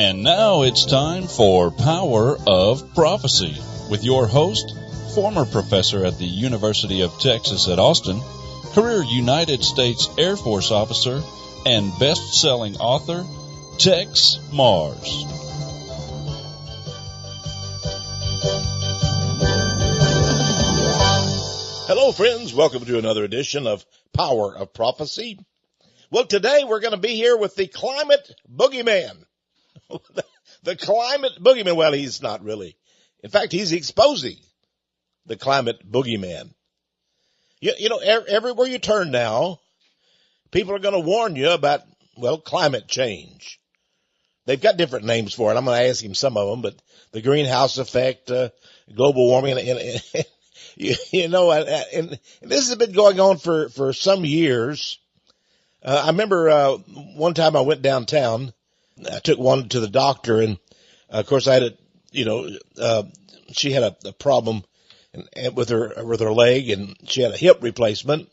And now it's time for Power of Prophecy with your host, former professor at the University of Texas at Austin, career United States Air Force officer, and best-selling author, Texe Marrs. Hello, friends. Welcome to another edition of Power of Prophecy. Well, today we're going to be here with the climate boogeyman. The climate boogeyman. Well, he's not really. In fact, he's exposing the climate boogeyman. You know, everywhere you turn now, people are going to warn you about, well, climate change. They've got different names for it. I'm going to ask him some of them, but the greenhouse effect, global warming, and this has been going on for some years. I remember one time I went downtown. I took one to the doctor, and of course I had she had a problem with her leg, and she had a hip replacement.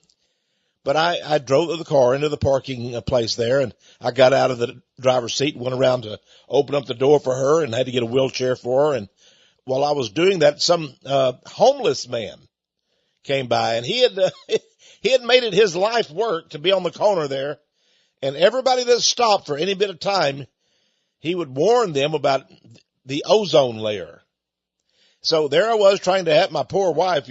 But I drove the car into the parking place there, and I got out of the driver's seat and went around to open up the door for her, and had to get a wheelchair for her. And while I was doing that, some homeless man came by, and he had made it his life work to be on the corner there. And everybody that stopped for any bit of time, he would warn them about the ozone layer. So there I was trying to help my poor wife,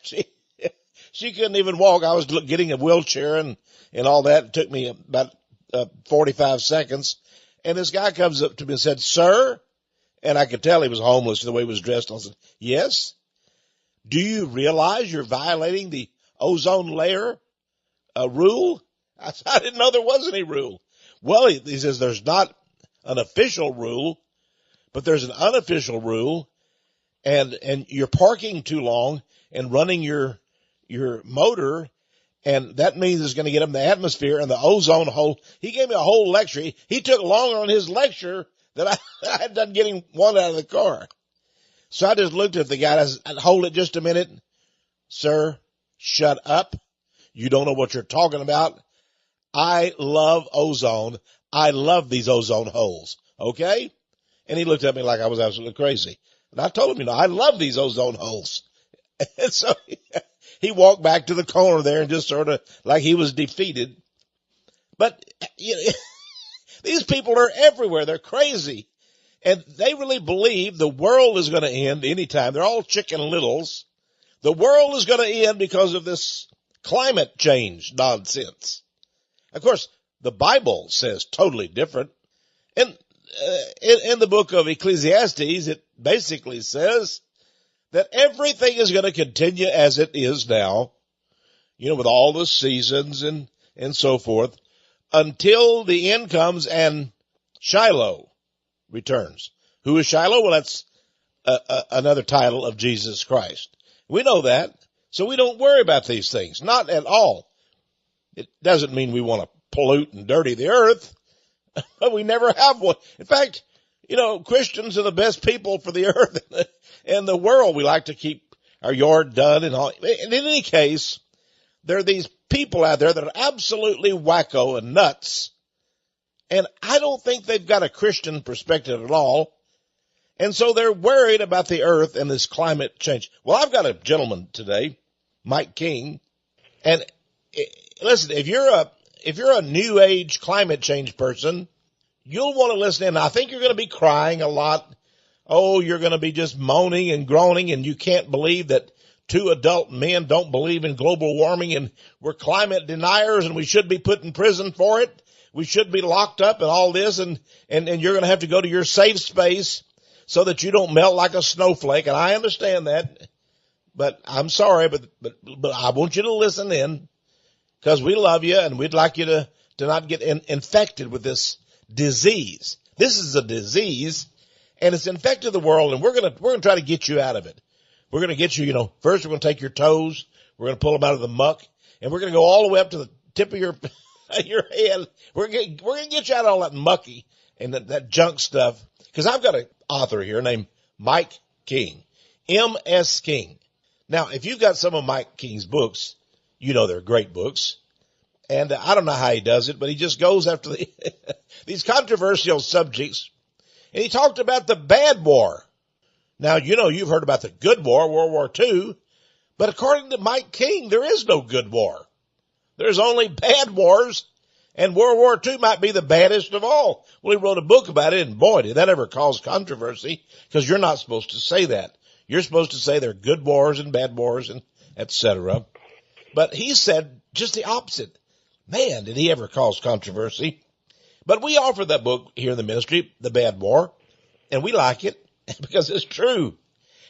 She couldn't even walk. I was getting a wheelchair and all that. It took me about 45 seconds. And this guy comes up to me and said, "Sir," and I could tell he was homeless the way he was dressed. I said, "Yes. Do you realize you're violating the ozone layer rule?" I didn't know there was any rule. Well, he says there's not an official rule, but there's an unofficial rule, and you're parking too long and running your motor, and that means it's going to get up in the atmosphere and the ozone hole. He gave me a whole lecture. He took longer on his lecture than I had done getting one out of the car. So I just looked at the guy. I said, "Hold it just a minute. Sir, shut up. You don't know what you're talking about. I love ozone. I love these ozone holes." Okay? And he looked at me like I was absolutely crazy. And I told him, I love these ozone holes. And so he walked back to the corner there and just sort of like he was defeated. But these people are everywhere. They're crazy. And they really believe the world is going to end anytime. They're all Chicken Littles. The world is going to end because of this climate change nonsense. Of course, the Bible says totally different. And in the book of Ecclesiastes, it basically says that everything is going to continue as it is now, with all the seasons and so forth, until the end comes and Shiloh returns. Who is Shiloh? Well, that's another title of Jesus Christ. We know that, so we don't worry about these things, not at all. It doesn't mean we want to pollute and dirty the earth, but we never have one. In fact, Christians are the best people for the earth and the world. We like to keep our yard done and all. In any case, there are these people out there that are absolutely wacko and nuts. And I don't think they've got a Christian perspective at all. And so they're worried about the earth and this climate change. Well, I've got a gentleman today, Mike King. And listen, if you're a new age climate change person, you'll want to listen in. I think you're going to be crying a lot. Oh, you're going to be just moaning and groaning, and you can't believe that two adult men don't believe in global warming, and we're climate deniers, and we should be put in prison for it. We should be locked up and all this, and you're going to have to go to your safe space so that you don't melt like a snowflake. And I understand that, but I'm sorry, but I want you to listen in because we love you and we'd like you to not get infected with this disease. This is a disease and it's infected the world, and we're going to try to get you out of it. We're going to get you, first we're going to take your toes, we're going to pull them out of the muck, and we're going to go all the way up to the tip of your head. We're going to get you out of all that mucky and that junk stuff. Because I've got an author here named Mike King, M.S. King. Now, if you've got some of Mike King's books, they're great books. And I don't know how he does it, but he just goes after these controversial subjects. And he talked about the bad war. Now, you've heard about the good war, World War II. But according to Mike King, there is no good war. There's only bad wars. And World War II might be the baddest of all. Well, he wrote a book about it, and boy, did that ever cause controversy, because you're not supposed to say that. You're supposed to say there are good wars and bad wars and et cetera. But he said just the opposite. Man, did he ever cause controversy. But we offer that book here in the ministry, The Bad War, and we like it because it's true.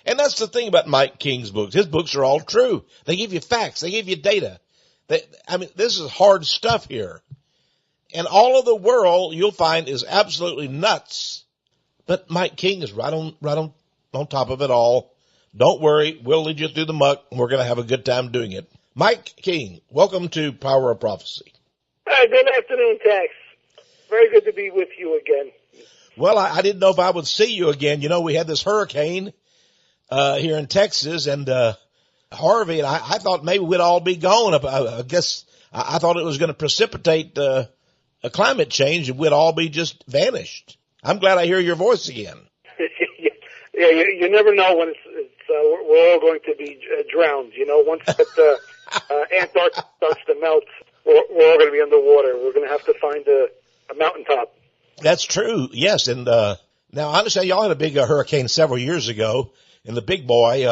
And that's the thing about Mike King's books. His books are all true. They give you facts. They give you data. This is hard stuff here. And all of the world you'll find is absolutely nuts. But Mike King is right on top of it all. Don't worry. We'll lead you through the muck, and we're going to have a good time doing it. Mike King, welcome to Power of Prophecy. Hi, good afternoon, Tex. Very good to be with you again. Well, I didn't know if I would see you again. We had this hurricane here in Texas, and Harvey, and I thought maybe we'd all be gone. I guess I thought it was going to precipitate a climate change, and we'd all be just vanished. I'm glad I hear your voice again. Yeah, you never know when we're all going to be drowned. Once that Antarctica starts to melt, we're all going to be underwater. We're going to have to find a mountaintop. That's true, yes. And now I understand y'all had a big hurricane several years ago, and the big boy,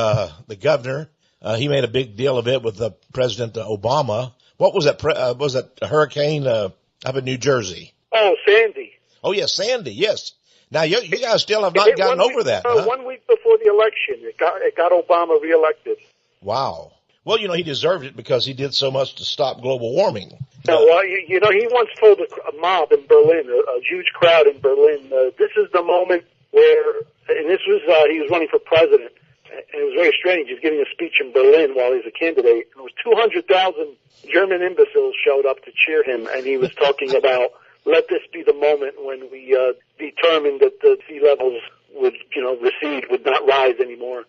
the governor, he made a big deal of it with President Obama. What was that? Was that a hurricane up in New Jersey? Oh, Sandy. Oh, yes, Sandy, yes. Now, you guys still have not gotten over that, huh? 1 week before the election, it got Obama reelected. Wow. Well, he deserved it because he did so much to stop global warming. Well, he once told a mob in Berlin, a huge crowd in Berlin, this is the moment where, and this was, he was running for president, and it was very strange. He was giving a speech in Berlin while he was a candidate, and it was 200,000 German imbeciles showed up to cheer him, and he was talking about, let this be the moment when we determined that the sea levels would, recede, would not rise anymore.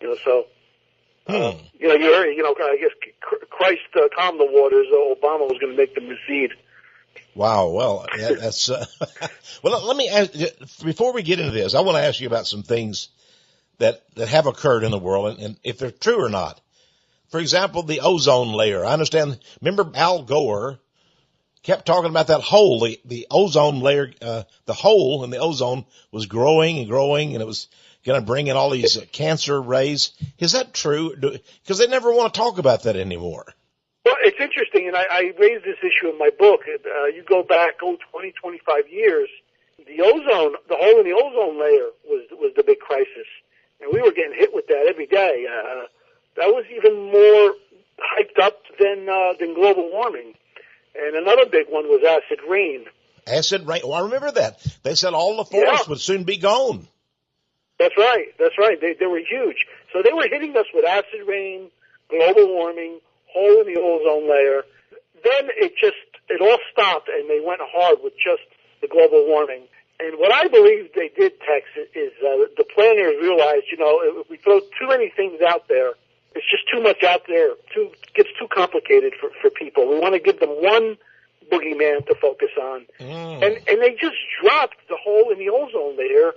I guess Christ calmed the waters. Obama was going to make them recede. Wow. Well, that's well. Let me ask, before we get into this, I want to ask you about some things that have occurred in the world, and if they're true or not. For example, the ozone layer. I understand. Remember, Al Gore kept talking about that hole, the ozone layer, the hole in the ozone was growing and growing, and it was going to bring in all these cancer rays. Is that true? Because they never want to talk about that anymore. Well, it's interesting, and I raised this issue in my book. You go back 20, 25 years, the hole in the ozone layer was the big crisis, and we were getting hit with that every day. That was even more hyped up than global warming. And another big one was acid rain. Acid rain. Well, I remember that. They said all the forests would soon be gone. That's right. They were huge. So they were hitting us with acid rain, global warming, hole in the ozone layer. Then it all stopped, and they went hard with just the global warming. And what I believe they did, Tex, is the planners realized, if we throw too many things out there, it's just too much out there. Gets too complicated for people. We want to give them one boogeyman to focus on. And they just dropped the hole in the ozone layer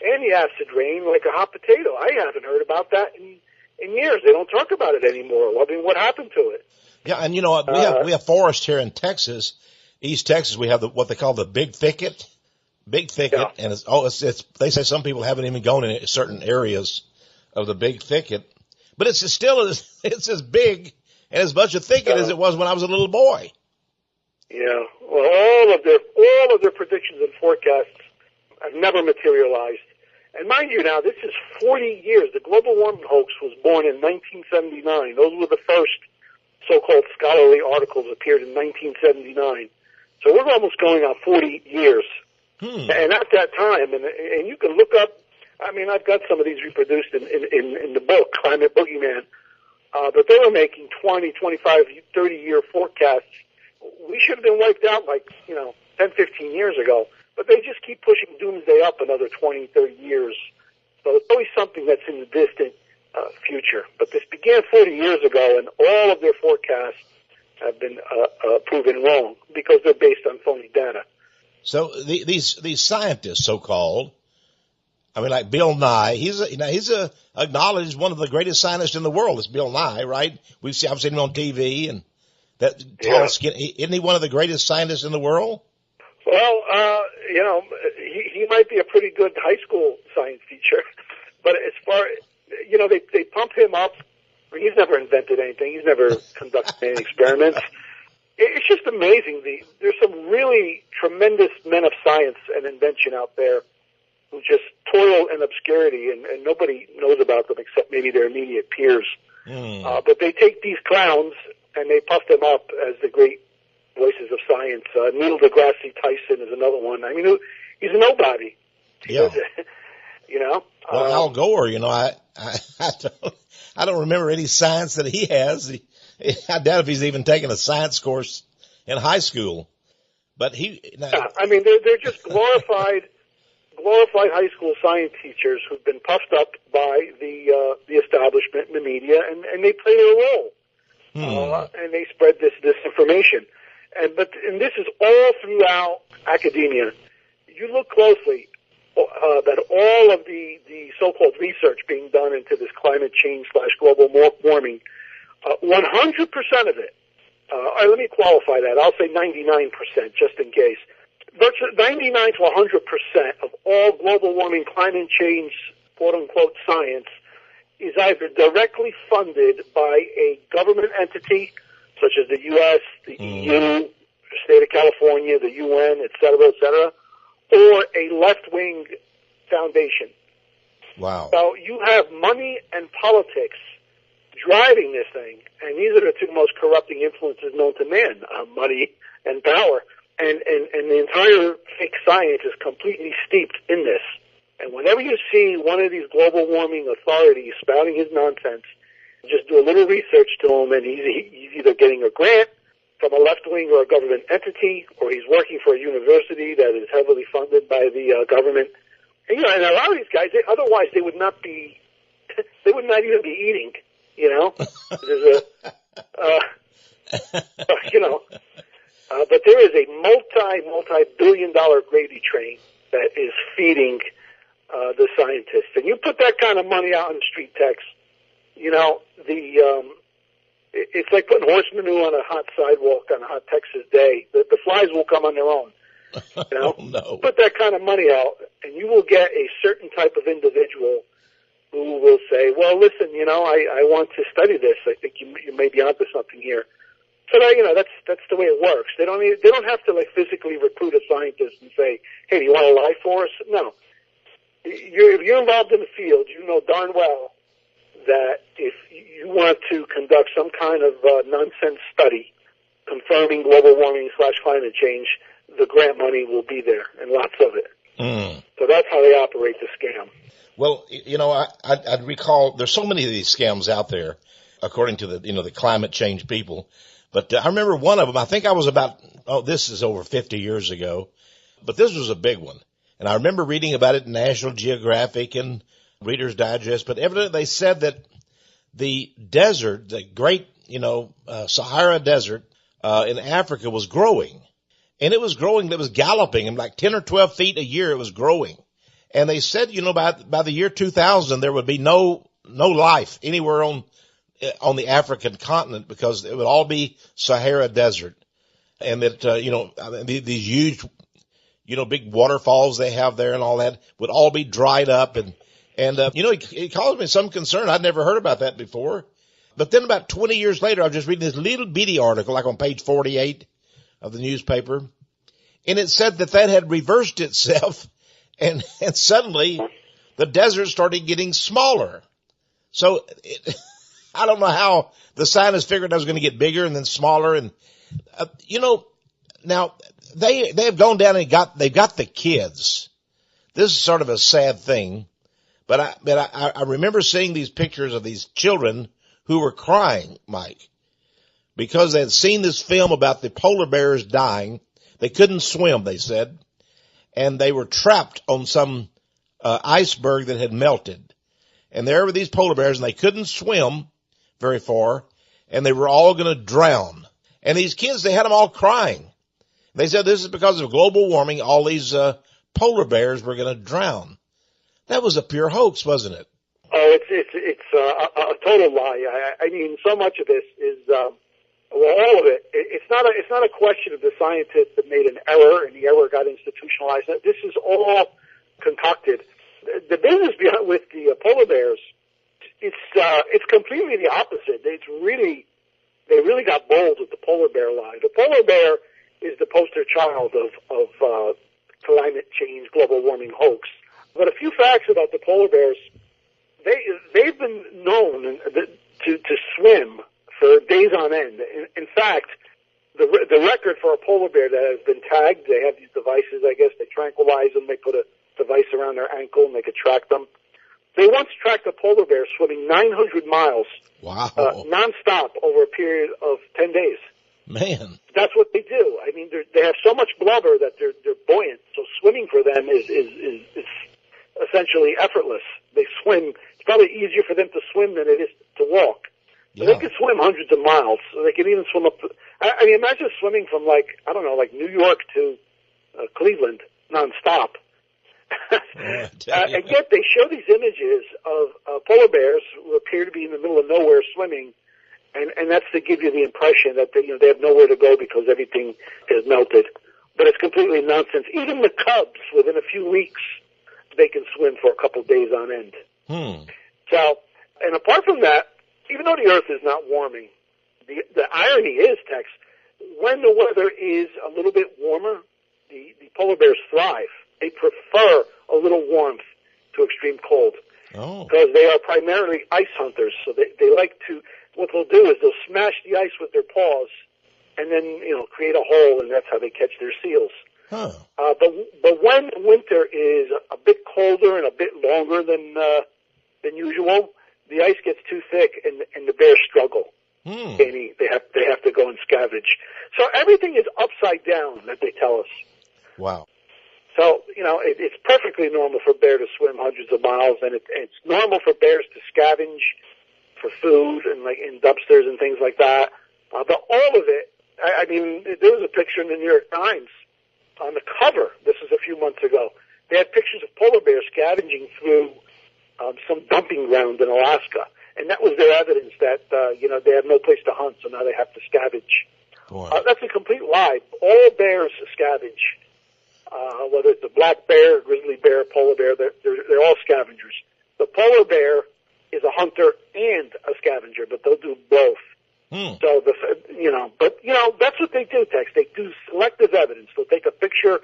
and the acid rain like a hot potato. I haven't heard about that in years. They don't talk about it anymore. I mean, what happened to it? Yeah, and we have forest here in Texas, East Texas. We have what they call the big thicket, and it's they say some people haven't even gone in certain areas of the big thicket. But it's as big and as much a thicket as it was when I was a little boy. Yeah. Well, all of their predictions and forecasts have never materialized. And mind you now, this is 40 years. The global warming hoax was born in 1979. Those were the first so-called scholarly articles appeared in 1979. So we're almost going on 40 years. And at that time, and you can look up, I've got some of these reproduced in the book, Climate Boogeyman, but they were making 20, 25, 30-year forecasts. We should have been wiped out 10, 15 years ago, but they just keep pushing doomsday up another 20, 30 years. So it's always something that's in the distant future. But this began 40 years ago, and all of their forecasts have been proven wrong because they're based on phony data. So these scientists, so-called, I mean, like Bill Nye, he's acknowledged one of the greatest scientists in the world. It's Bill Nye, right? I've seen him on TV, and that tall skin. Isn't he one of the greatest scientists in the world? Well, he might be a pretty good high school science teacher, but as far, they pump him up. He's never invented anything. He's never conducted any experiments. It's just amazing. There's some really tremendous men of science and invention out there who just toil in obscurity, and nobody knows about them except maybe their immediate peers. But they take these clowns and they puff them up as the great voices of science. Neil deGrasse Tyson is another one. I mean, he's a nobody. Yeah. Well, Al Gore, I don't remember any science that he has. I doubt if he's even taken a science course in high school. But they're just glorified high school science teachers who've been puffed up by the establishment and the media, and they play their role. And they spread this disinformation. And this is all throughout academia. You look closely, that all of the so-called research being done into this climate change / global warming, 100% of it, let me qualify that, I'll say 99% just in case, virtually 99 to 100% of all global warming, climate change, quote-unquote science is either directly funded by a government entity, such as the U.S., the EU, the state of California, the UN, et cetera, or a left-wing foundation. Wow. So you have money and politics driving this thing, and these are the two most corrupting influences known to man, money and power. And the entire fake science is completely steeped in this. And whenever you see one of these global warming authorities spouting his nonsense, just do a little research to him, and he's either getting a grant from a left-wing or a government entity, or he's working for a university that is heavily funded by the government. And, and a lot of these guys, otherwise they would not even be eating, There's but there is a multi-billion-dollar gravy train that is feeding the scientists. And you put that kind of money out on the street, Tex, it's like putting horse manure on a hot sidewalk on a hot Texas day. The flies will come on their own. Oh, no. Put that kind of money out, and you will get a certain type of individual who will say, well, listen, I want to study this. I think you may be onto something here. So that's the way it works. They don't have to physically recruit a scientist and say, hey, do you want to lie for us? No. If you're involved in the field, you know darn well that if you want to conduct some kind of nonsense study confirming global warming / climate change, the grant money will be there, and lots of it. So that's how they operate the scam. Well, I'd recall there's so many of these scams out there, according to the climate change people. But I remember one of them, I think I was this is over 50 years ago, but this was a big one. And I remember reading about it in National Geographic and Reader's Digest, but evidently they said that the desert, the great, Sahara Desert, in Africa was growing. And it was growing, it was galloping, and like 10 or 12 feet a year it was growing. And they said, by the year 2000, there would be no life anywhere on the African continent because it would all be Sahara Desert. And that, these huge, big waterfalls they have there and all that would all be dried up. And it caused me some concern. I'd never heard about that before. But then about 20 years later, I was just reading this little bitty article, like on page 48 of the newspaper. And it said that had reversed itself. And suddenly the desert started getting smaller. So I don't know how the scientists figured that was going to get bigger and then smaller. And, now they have gone down and they've got the kids. This is sort of a sad thing, but I remember seeing these pictures of these children who were crying, Mike, because they had seen this film about the polar bears dying. They couldn't swim, they said, and they were trapped on some iceberg that had melted. And there were these polar bears, and they couldn't swim very far, and they were all going to drown. And these kids, they had them all crying. They said this is because of global warming. All these polar bears were going to drown. That was a pure hoax, wasn't it? Oh, it's a total lie. I mean, so much of this is, well, all of it. It's not a question of the scientists that made an error and the error got institutionalized. This is all concocted. The business behind with the polar bears, it's completely the opposite. They really got bold with the polar bear lie. The polar bear is the poster child of climate change, global warming hoax. But a few facts about the polar bears. They've been known to swim for days on end. In fact, the record for a polar bear that has been tagged, they have these devices, I guess, they tranquilize them, they put a device around their ankle and they could track them. They once tracked a polar bear swimming 900 miles nonstop over a period of 10 days. Man. That's what they do. I mean, they have so much blubber that they're buoyant, so swimming for them is essentially effortless. They swim. It's probably easier for them to swim than it is to walk. So they can swim hundreds of miles. So they can even swim up. I mean, imagine swimming from like New York to Cleveland nonstop. And yet they show these images of polar bears who appear to be in the middle of nowhere swimming, and that's to give you the impression that they have nowhere to go because everything is melted. But it's completely nonsense. Even the cubs, within a few weeks, they can swim for a couple of days on end. So, and apart from that, even though the Earth is not warming, the irony is, Tex, when the weather is a little bit warmer, the polar bears thrive. They prefer a little warmth to extreme cold. Because they are primarily ice hunters. So they like to, what they'll do is they'll smash the ice with their paws and then, create a hole, and that's how they catch their seals. But when winter is a bit colder and a bit longer than usual, the ice gets too thick and the bears struggle. They have to go and scavenge. So everything is upside down that they tell us. Wow. So, it's perfectly normal for a bear to swim hundreds of miles, and it's normal for bears to scavenge for food and like in dumpsters and things like that. But all of it, I mean, there was a picture in the New York Times on the cover. This was a few months ago. They had pictures of polar bears scavenging through some dumping ground in Alaska, and that was their evidence that they have no place to hunt, so now they have to scavenge. That's a complete lie. All bears scavenge. Whether it's a black bear, grizzly bear, polar bear, they're all scavengers. The polar bear is a hunter and a scavenger, but they'll do both. So that's what they do, Tex. They do selective evidence. They'll take a picture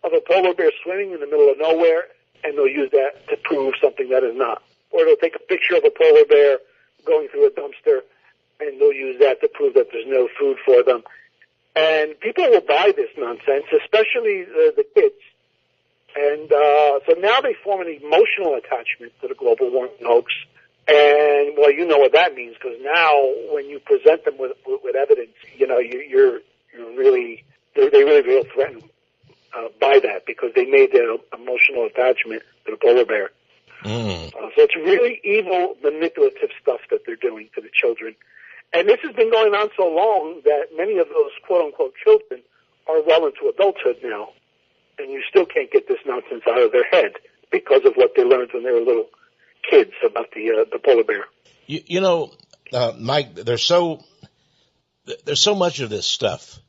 of a polar bear swimming in the middle of nowhere, and they'll use that to prove something that is not. Or they'll take a picture of a polar bear going through a dumpster, and they'll use that to prove that there's no food for them. And people will buy this nonsense, especially the kids. And so now they form an emotional attachment to the global warming hoax. And, well, you know what that means, because now when you present them with evidence, they really feel threatened by that because they made their emotional attachment to the polar bear. So it's really evil, manipulative stuff that they're doing to the children. And this has been going on so long that many of those quote-unquote children are well into adulthood now, and you still can't get this nonsense out of their head because of what they learned when they were little kids about the polar bear. Mike, there's so much of this stuff.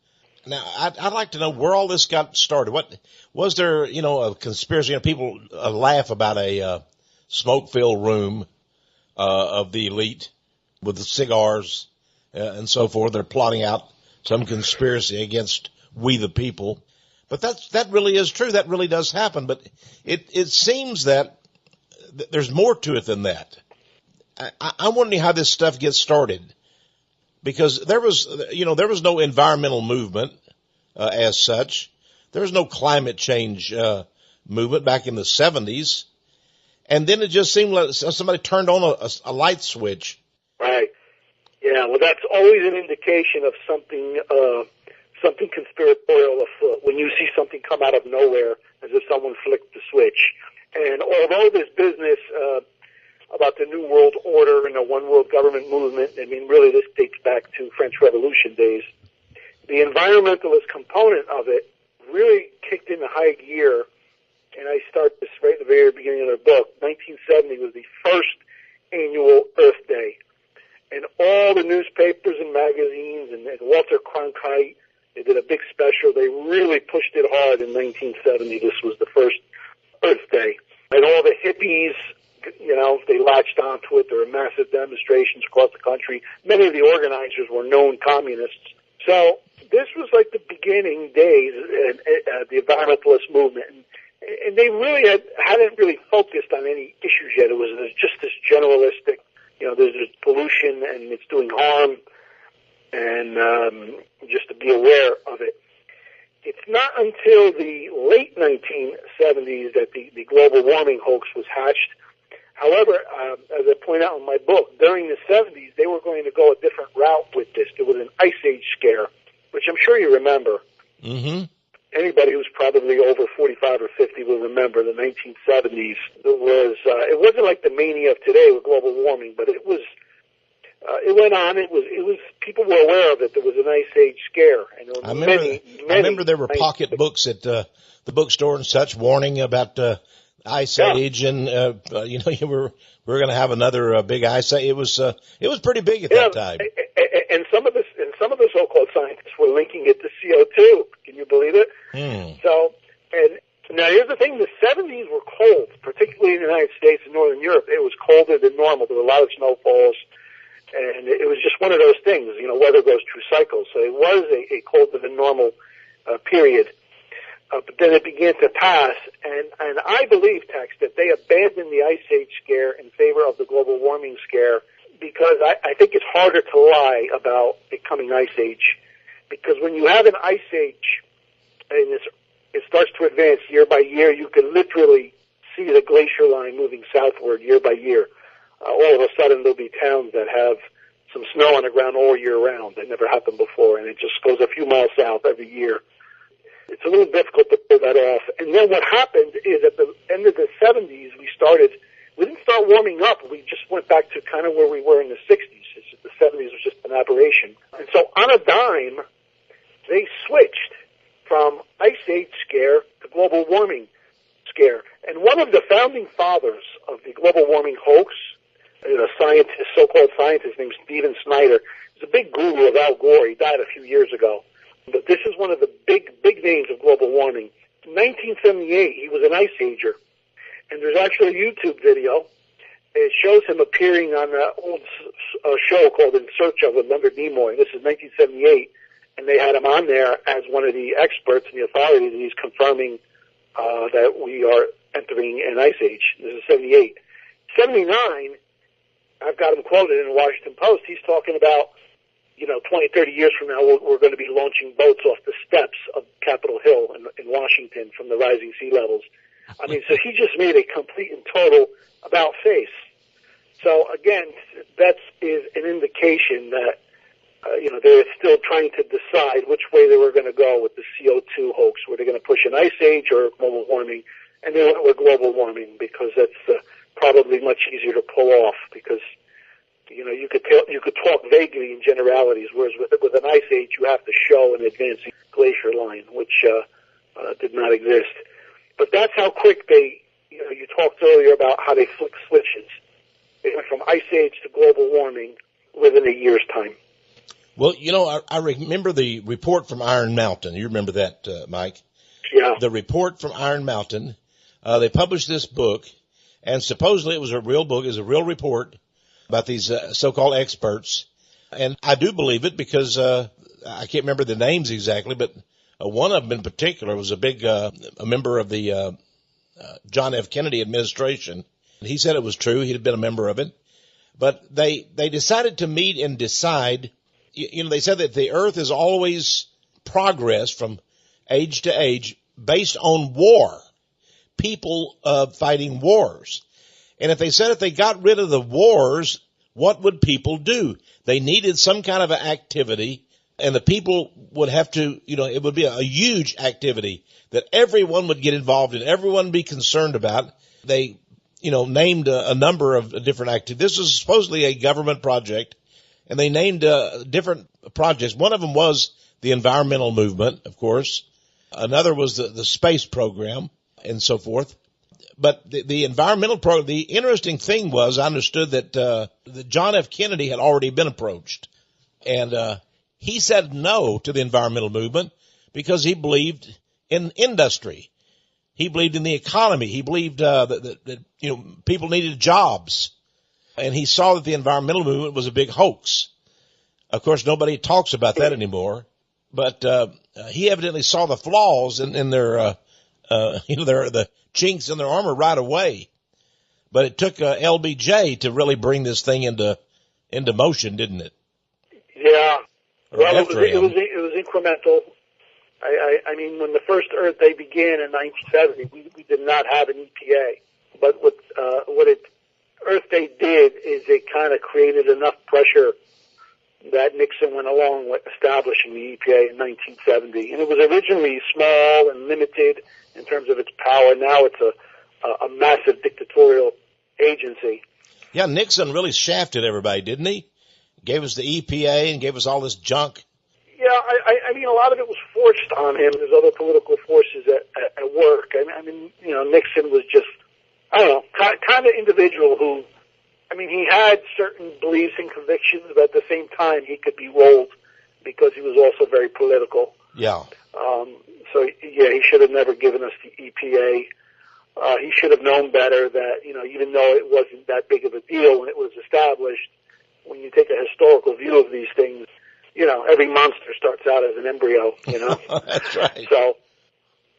Now, I'd like to know where all this got started. What was there? A conspiracy? People laugh about a smoke-filled room of the elite with the cigars and so forth. They're plotting out some conspiracy against we the people. But that really is true. That really does happen. But it seems that there's more to it than that. I'm wondering how this stuff gets started, because there was no environmental movement as such. There was no climate change movement back in the 70s. And then it just seemed like somebody turned on a light switch. Right. Yeah, well, that's always an indication of something conspiratorial afoot, when you see something come out of nowhere as if someone flicked the switch. And although this business about the New World Order and the One World Government movement, I mean, really this dates back to French Revolution days. the environmentalist component of it really kicked into high gear, and I start this right at the very beginning of the book. 1970 was the first annual Earth Day, and all the newspapers and magazines and Walter Cronkite, they did a big special. They really pushed it hard in 1970. This was the first Earth Day. And all the hippies, they latched onto it. There were massive demonstrations across the country. Many of the organizers were known communists. So this was like the beginning days of the environmentalist movement. And they really hadn't really focused on any issues yet. It was just this generalistic, there's this pollution and it's doing harm, and just to be aware of it. It's not until the late 1970s that the global warming hoax was hatched. However, as I point out in my book, during the 70s, they were going to go a different route with this. There was an ice age scare, which I'm sure you remember. Mm-hmm. Anybody who's probably over 45 or 50 will remember the 1970s. It wasn't like the mania of today with global warming, but it was. It went on. It was. People were aware of it. There was an ice age scare, and there were I remember there were pocket books at the bookstore and such, warning about ice age, and we were going to have another big ice age. It was pretty big at that time. And some of the so-called scientists were linking it to CO2. Can you believe it? So, and now here's the thing: the 70s were cold, particularly in the United States and Northern Europe. It was colder than normal. There were a lot of snowfalls. And it was just one of those things, weather goes through cycles. So it was a colder than normal period. But then it began to pass. And I believe, Tex, that they abandoned the ice age scare in favor of the global warming scare, because I think it's harder to lie about a coming ice age. Because when you have an ice age and it starts to advance year by year, you can literally see the glacier line moving southward year by year. All of a sudden there'll be towns that have some snow on the ground all year round. That never happened before, and it just goes a few miles south every year. It's a little difficult to pull that off. And then what happened is at the end of the 70s, we didn't start warming up. We just went back to kind of where we were in the 60s. The 70s was just an aberration. And so on a dime, they switched from ice age scare to global warming scare. And one of the founding fathers of the global warming hoax, a scientist, so-called scientist named Stephen Snyder. He's a big guru of Al Gore. He died a few years ago. But this is one of the big names of global warming. In 1978, he was an ice ager. And there's actually a YouTube video. It shows him appearing on an old show called In Search of with Leonard Nimoy. This is 1978. And they had him on there as one of the experts and the authorities, and he's confirming that we are entering an ice age. This is 78. 79, I've got him quoted in the Washington Post. He's talking about, 20, 30 years from now, we're going to be launching boats off the steps of Capitol Hill in Washington from the rising sea levels. I mean, so he just made a complete and total about face. So again, that is an indication that, they're still trying to decide which way they were going to go with the CO2 hoax. Were they going to push an ice age or global warming? And they went with global warming because that's probably much easier to pull off, because you could talk vaguely in generalities, whereas with an ice age you have to show an advancing glacier line, which did not exist. But that's how quick you talked earlier about how they flick switches. They went from ice age to global warming within a year's time. Well, I remember the report from Iron Mountain. You remember that, Mike? Yeah. The report from Iron Mountain. They published this book, and supposedly it was a real book. It was a real report about these so-called experts. And I do believe it because I can't remember the names exactly, but one of them in particular was a member of the John F. Kennedy administration. He said it was true. He had been a member of it. But they decided to meet and decide. They said that the earth is always progressed from age to age based on war, people fighting wars. And if they got rid of the wars, what would people do? They needed some kind of an activity, and the people would have to, it would be a huge activity that everyone would get involved in, everyone would be concerned about. They, named a number of different activities. This was supposedly a government project. And they named different projects. One of them was the environmental movement, of course. Another was the space program and so forth. But the environmental program, the interesting thing was I understood that John F. Kennedy had already been approached. And he said no to the environmental movement because he believed in industry. He believed in the economy. He believed that people needed jobs. And he saw that the environmental movement was a big hoax. Of course, nobody talks about that anymore. But he evidently saw the flaws in their the chinks in their armor right away. But it took LBJ to really bring this thing into motion, didn't it? Yeah. Well, it him. was incremental. I mean, when the first Earth Day began in 1970, we did not have an EPA. But what Earth Day did is it kind of created enough pressure that Nixon went along with establishing the EPA in 1970. And it was originally small and limited in terms of its power. Now it's a massive dictatorial agency. Yeah, Nixon really shafted everybody, didn't he? Gave us the EPA and gave us all this junk. Yeah, I mean, a lot of it was forced on him. There's other political forces at work. I mean, Nixon was just, I don't know, kind of individual who, I mean, he had certain beliefs and convictions, but at the same time, he could be rolled because he was also very political. Yeah. So, yeah, he should have never given us the EPA. He should have known better that, even though it wasn't that big of a deal when it was established, when you take a historical view of these things, every monster starts out as an embryo, That's right. So,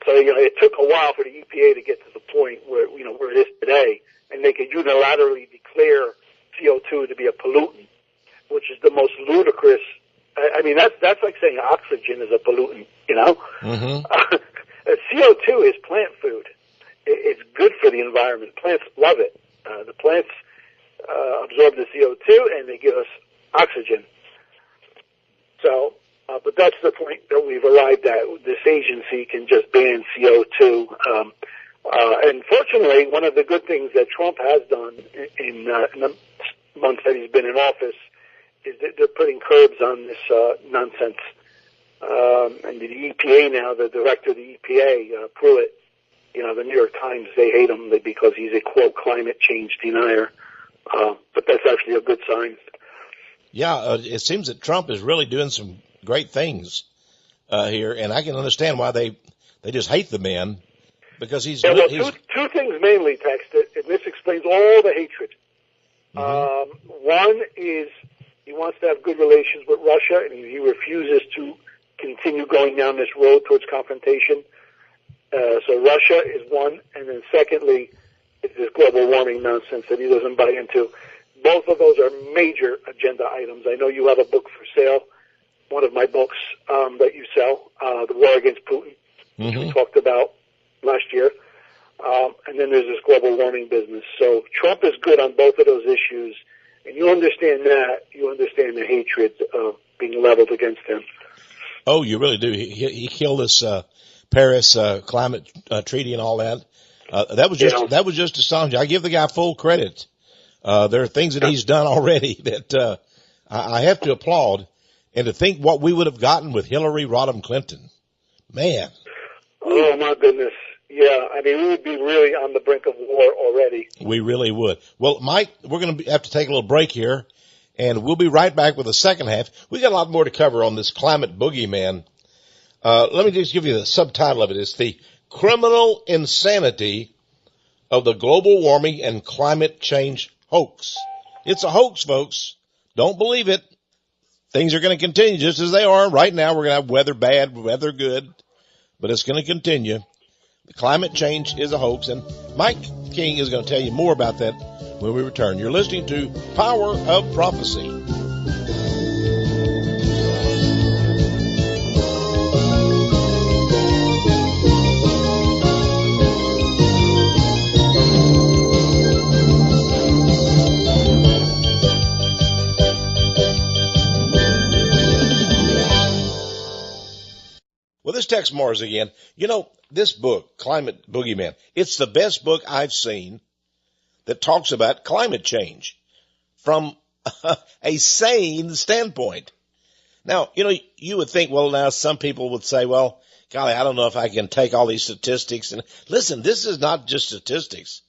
it took a while for the EPA to get to the point where it is today, and they could unilaterally declare CO2 to be a pollutant, which is the most ludicrous. I mean, that's like saying oxygen is a pollutant, Mm-hmm. CO2 is plant food. It's good for the environment. Plants love it. The plants absorb the CO2 and they give us oxygen. So, but that's the point that we've arrived at. This agency can just ban CO2. And fortunately, one of the good things that Trump has done in the months that he's been in office is that they're putting curbs on this nonsense. And the EPA now, the director of the EPA, Pruitt, the New York Times, they hate him because he's a, quote, climate change denier. But that's actually a good sign. Yeah, it seems that Trump is really doing some great things here, and I can understand why they just hate the man, because he's... Yeah, well, two things mainly, Texe, and this explains all the hatred. Mm-hmm. One is he wants to have good relations with Russia, and he refuses to continue going down this road towards confrontation. So Russia is one, and then secondly, it's this global warming nonsense that he doesn't buy into. Both of those are major agenda items. I know you have a book for sale, one of my books that you sell, The War Against Putin, which we talked about last year. And then there's this global warming business. So Trump is good on both of those issues, and you understand that. You understand the hatred being leveled against him. Oh, you really do. He killed this Paris climate treaty and all that. That was just astonishing. I give the guy full credit. There are things that he's done already that I have to applaud, and to think what we would have gotten with Hillary Rodham Clinton. Man. Oh, my goodness. Yeah, I mean, we would be really on the brink of war already. We really would. Well, Mike, we're going to have to take a little break here, and we'll be right back with the second half. We got a lot more to cover on this climate boogeyman. Let me just give you the subtitle of it. It's the criminal insanity of the global warming and climate change hoax. It's a hoax, folks. Don't believe it. Things are going to continue just as they are. Right now, we're going to have weather bad, weather good, but it's going to continue. The climate change is a hoax, and Mike King is going to tell you more about that when we return. You're listening to Power of Prophecy. Well, this Texe Marrs again. This book, Climate Boogeyman, it's the best book I've seen that talks about climate change from a sane standpoint. Now, you would think, well, now some people would say, well, golly, I don't know if I can take all these statistics. And listen, this is not just statistics.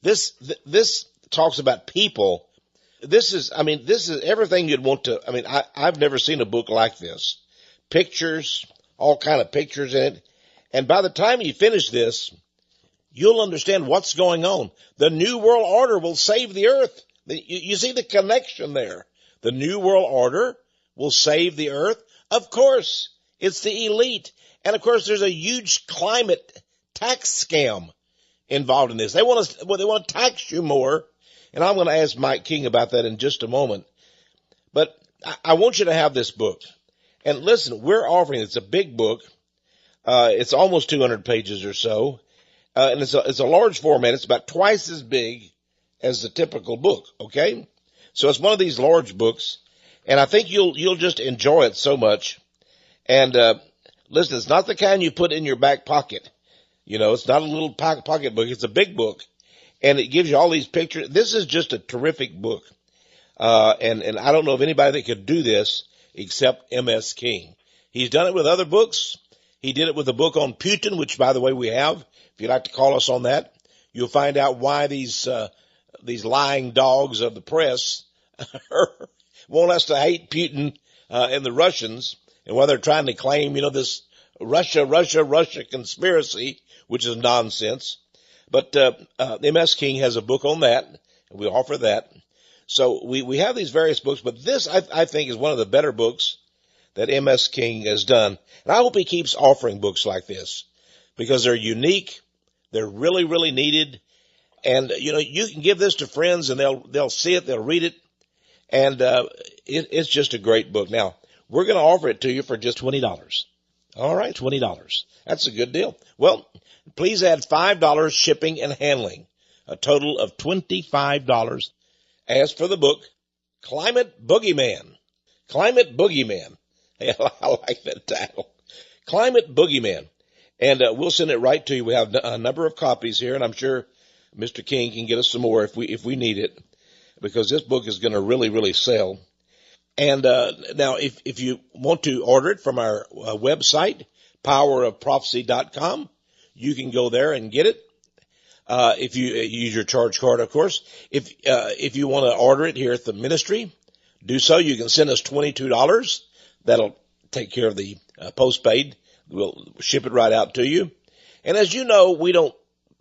This talks about people. This is everything you'd want to. I've never seen a book like this. Pictures, all kind of pictures in it. And by the time you finish this, you'll understand what's going on. The New World Order will save the earth. You see the connection there. The New World Order will save the earth. Of course, it's the elite. And of course, there's a huge climate tax scam involved in this. They want to tax you more. And I'm going to ask Mike King about that in just a moment. But I want you to have this book. And listen, we're offering, it's a big book. It's almost 200 pages or so. And it's a large format. It's about twice as big as the typical book. Okay. So it's one of these large books. And I think you'll just enjoy it so much. And, listen, it's not the kind you put in your back pocket. It's not a little pocket book. It's a big book. And it gives you all these pictures. This is just a terrific book. And I don't know of anybody that could do this except M.S. King. He's done it with other books. He did it with a book on Putin, which, by the way, we have. If you'd like to call us on that, you'll find out why these lying dogs of the press want us to hate Putin and the Russians, and why they're trying to claim, this Russia conspiracy, which is nonsense. But M.S. King has a book on that, and we offer that. So we have these various books, but this, I think, is one of the better books that M.S. King has done. And I hope he keeps offering books like this, because they're unique, they're really, really needed. And, you can give this to friends, and they'll see it, they'll read it. And it's just a great book. Now, we're going to offer it to you for just $20. All right, $20. That's a good deal. Well, please add $5 shipping and handling, a total of $25. As for the book, Climate Boogeyman. Climate Boogeyman. Hey, I like that title. Climate Boogeyman. And we'll send it right to you. We have a number of copies here, and I'm sure Mr. King can get us some more if we need it, because this book is going to really, really sell. And now, if you want to order it from our website, powerofprophecy.com, you can go there and get it. If you use your charge card, of course. If you want to order it here at the ministry, do so. You can send us $22. That'll take care of the postpaid. We'll ship it right out to you. And as you know, we don't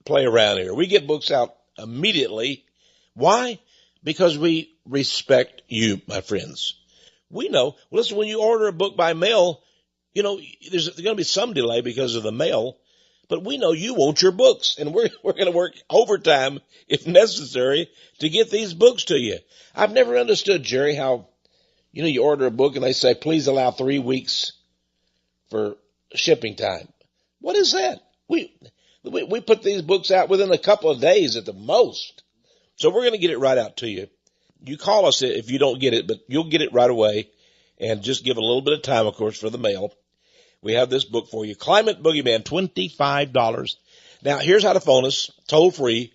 play around here. We get books out immediately. Why? Because we respect you, my friends. We know. Listen, when you order a book by mail, there's going to be some delay because of the mail, but we know you want your books, and we're going to work overtime if necessary to get these books to you. I've never understood, Jerry, how, you order a book and they say, please allow 3 weeks for shipping time. What is that? We put these books out within a couple of days at the most. So we're going to get it right out to you. You call us if you don't get it, but you'll get it right away, and just give a little bit of time, of course, for the mail. We have this book for you. Climate Boogeyman, $25. Now, here's how to phone us. Toll free,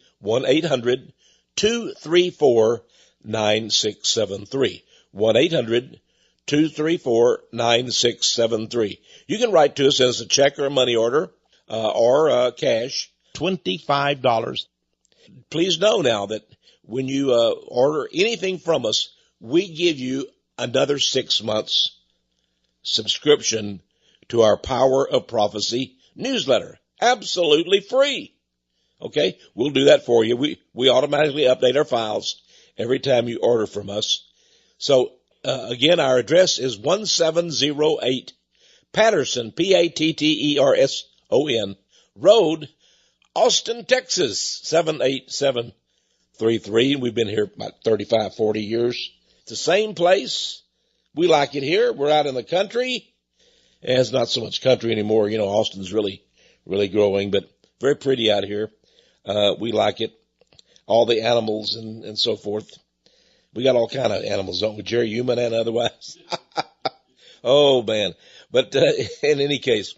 1-800-234-9673. 1-800-234-9673. You can write to us as a check or a money order, or cash, $25. Please know now that when you order anything from us, we give you another 6 months subscription to our Power of Prophecy newsletter. Absolutely free. Okay? We'll do that for you. We automatically update our files every time you order from us. So, again, our address is 1708 Patterson, Patterson Road, Austin, Texas, 78733. We've been here about 35, 40 years. It's the same place. We like it here. We're out in the country. It's not so much country anymore. Austin's really, really growing, but very pretty out here. We like it. All the animals and so forth. We got all kind of animals, don't we, Jerry? Human and otherwise. Oh, man. But in any case,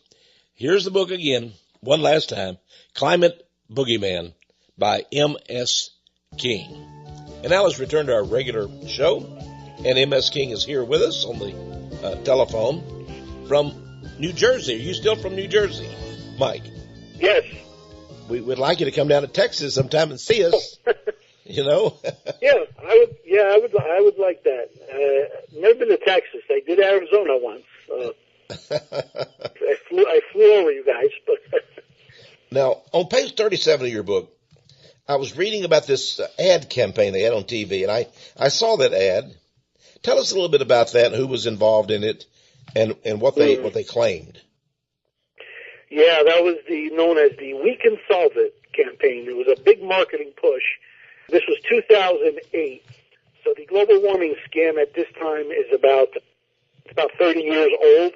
here's the book again, one last time. Climate Boogeyman by M.S. King. And now let's return to our regular show. And M.S. King is here with us on the telephone from New Jersey. Are you still from New Jersey, Mike? Yes. We would like you to come down to Texas sometime and see us. You know? Yeah, I would like that. Never been to Texas. I did Arizona once. I flew over you guys, but Now, on page 37 of your book, I was reading about this ad campaign they had on TV, and I saw that ad. Tell us a little bit about that, who was involved in it, and what they claimed. Yeah, that was known as the We Can Solve It campaign. It was a big marketing push. This was 2008. So the global warming scam at this time is about 30 years old.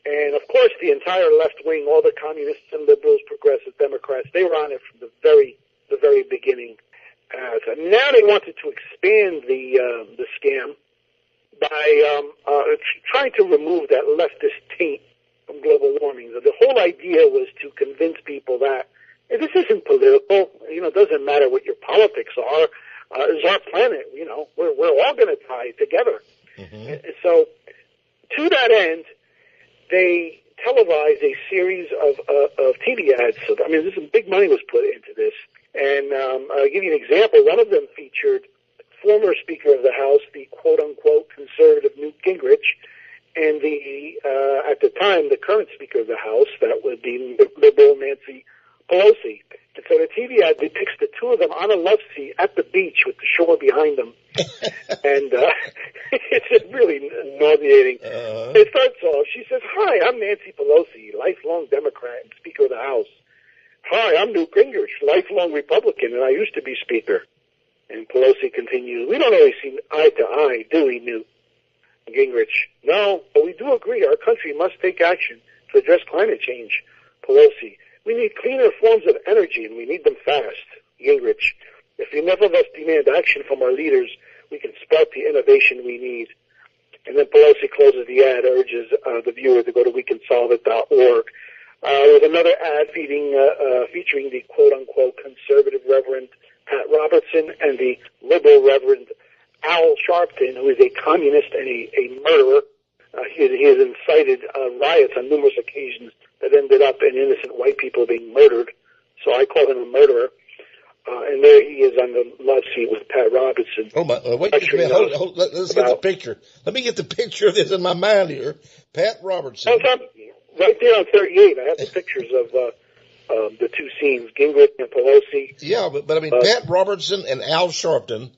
And of course the entire left wing, all the communists and liberals, progressive Democrats, they were on it from the very beginning. So now they wanted to expand the scam by trying to remove that leftist taint from global warming. So the whole idea was to convince people that hey, this isn't political. You know, it doesn't matter what your politics are. It's our planet. You know, we're all going to die together. Mm-hmm. So to that end, they televised a series of TV ads. So, I mean, big money was put into this. And I'll give you an example. One of them featured former Speaker of the House, the quote-unquote conservative Newt Gingrich, and at the time, the current Speaker of the House, that would be liberal Nancy Pelosi. And so the TV ad depicts the two of them on a love seat at the beach with the shore behind them. And it's really nauseating. It starts off, she says, "Hi, I'm Nancy Pelosi, lifelong Democrat and Speaker of the House. Hi, I'm Newt Gingrich, lifelong Republican, and I used to be Speaker." And Pelosi continues, "We don't always see eye to eye, do we, Newt?" Gingrich, "No, but we do agree our country must take action to address climate change." Pelosi, "We need cleaner forms of energy, and we need them fast." Gingrich, "If enough of us demand action from our leaders, we can spark the innovation we need." And then Pelosi closes the ad, urges the viewer to go to wecansolveit.org. With another ad featuring the quote-unquote conservative Reverend Pat Robertson and the liberal Reverend Al Sharpton, who is a communist and a murderer. He has incited riots on numerous occasions that ended up in innocent white people being murdered. So I call him a murderer. And there he is on the love seat with Pat Robertson. Oh my! Wait a minute. Hold, let's get the picture. Let me get the picture of this in my mind here. Pat Robertson. Right there on 38, I have the pictures of the two scenes, Gingrich and Pelosi. Yeah, but I mean, Pat Robertson and Al Sharpton